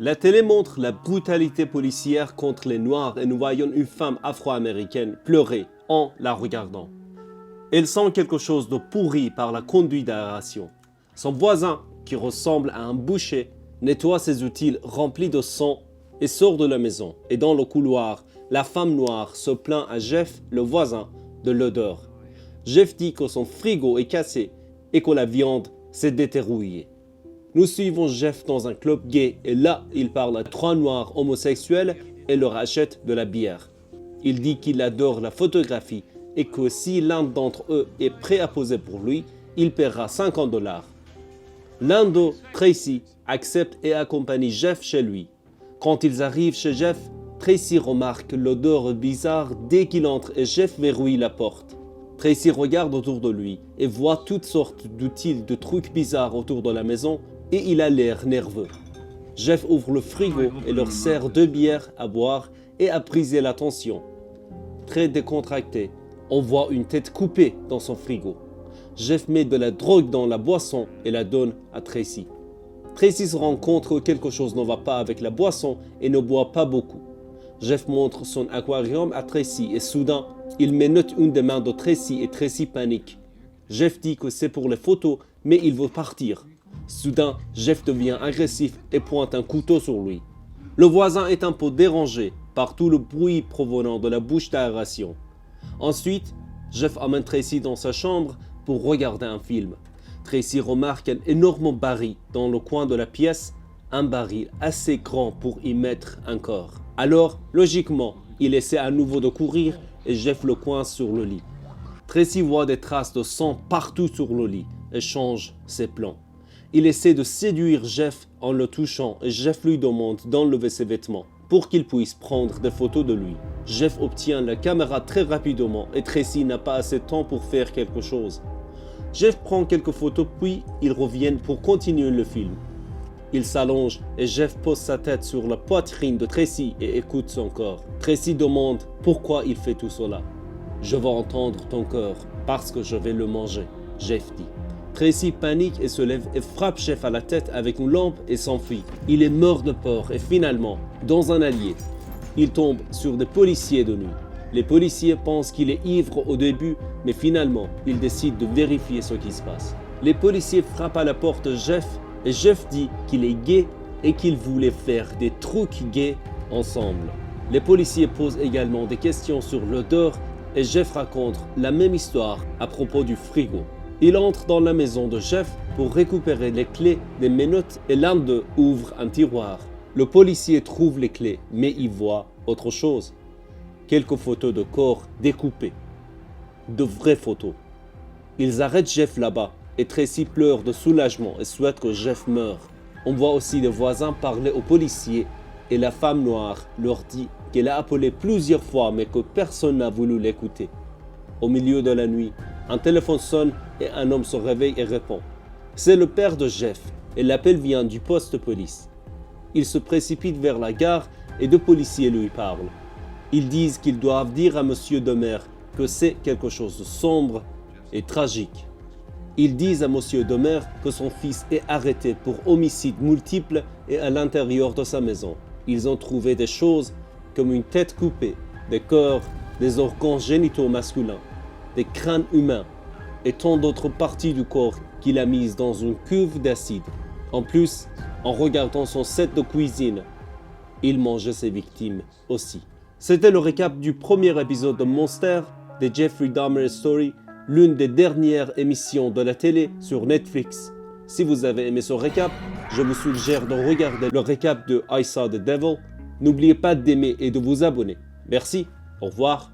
La télé montre la brutalité policière contre les Noirs et nous voyons une femme afro-américaine pleurer en la regardant. Elle sent quelque chose de pourri par la conduite d'aération. Son voisin, qui ressemble à un boucher, nettoie ses outils remplis de sang et sort de la maison. Et dans le couloir, la femme noire se plaint à Jeff, le voisin, de l'odeur. Jeff dit que son frigo est cassé et que la viande s'est déterrouillée. Nous suivons Jeff dans un club gay et là, il parle à 3 noirs homosexuels et leur achète de la bière. Il dit qu'il adore la photographie et que si l'un d'entre eux est prêt à poser pour lui, il paiera $50. L'un d'eux, Tracy, accepte et accompagne Jeff chez lui. Quand ils arrivent chez Jeff, Tracy remarque l'odeur bizarre dès qu'il entre et Jeff verrouille la porte. Tracy regarde autour de lui et voit toutes sortes d'outils, de trucs bizarres autour de la maison et il a l'air nerveux. Jeff ouvre le frigo et leur sert 2 bières à boire et à briser la tension. Très décontracté, on voit une tête coupée dans son frigo. Jeff met de la drogue dans la boisson et la donne à Tracy. Tracy se rend compte que quelque chose ne va pas avec la boisson et ne boit pas beaucoup. Jeff montre son aquarium à Tracy et soudain, il menotte une des mains de Tracy et Tracy panique. Jeff dit que c'est pour les photos, mais il veut partir. Soudain, Jeff devient agressif et pointe un couteau sur lui. Le voisin est un peu dérangé par tout le bruit provenant de la bouche d'aération. Ensuite, Jeff amène Tracy dans sa chambre pour regarder un film. Tracy remarque un énorme baril dans le coin de la pièce, un baril assez grand pour y mettre un corps. Alors, logiquement, il essaie à nouveau de courir et Jeff le coince sur le lit. Tracy voit des traces de sang partout sur le lit et change ses plans. Il essaie de séduire Jeff en le touchant et Jeff lui demande d'enlever ses vêtements pour qu'il puisse prendre des photos de lui. Jeff obtient la caméra très rapidement et Tracy n'a pas assez de temps pour faire quelque chose. Jeff prend quelques photos puis ils reviennent pour continuer le film. Il s'allonge et Jeff pose sa tête sur la poitrine de Tracy et écoute son corps. Tracy demande pourquoi il fait tout cela. « Je vais entendre ton cœur parce que je vais le manger », Jeff dit. Tracy panique et se lève et frappe Jeff à la tête avec une lampe et s'enfuit. Il est mort de peur et finalement, dans un allié, il tombe sur des policiers de nuit. Les policiers pensent qu'il est ivre au début, mais finalement, ils décident de vérifier ce qui se passe. Les policiers frappent à la porte de Jeff et Jeff dit qu'il est gay et qu'ils voulaient faire des trucs gays ensemble. Les policiers posent également des questions sur l'odeur et Jeff raconte la même histoire à propos du frigo. Il entre dans la maison de Jeff pour récupérer les clés des menottes et l'un d'eux ouvre un tiroir. Le policier trouve les clés, mais il voit autre chose. Quelques photos de corps découpés. De vraies photos. Ils arrêtent Jeff là-bas et Tracy pleure de soulagement et souhaite que Jeff meure. On voit aussi des voisins parler aux policiers et la femme noire leur dit qu'elle a appelé plusieurs fois mais que personne n'a voulu l'écouter. Au milieu de la nuit, un téléphone sonne et un homme se réveille et répond. C'est le père de Jeff et l'appel vient du poste de police. Il se précipite vers la gare et 2 policiers lui parlent. Ils disent qu'ils doivent dire à Monsieur Demer que c'est quelque chose de sombre et tragique. Ils disent à Monsieur Demer que son fils est arrêté pour homicide multiple et à l'intérieur de sa maison. Ils ont trouvé des choses comme une tête coupée, des corps, des organes génitaux masculins, des crânes humains et tant d'autres parties du corps qu'il a mises dans une cuve d'acide. En plus, en regardant son set de cuisine, il mangeait ses victimes aussi. C'était le récap du premier épisode de Monster, de Jeffrey Dahmer Story, l'une des dernières émissions de la télé sur Netflix. Si vous avez aimé ce récap, je vous suggère de regarder le récap de I Saw the Devil. N'oubliez pas d'aimer et de vous abonner. Merci, au revoir.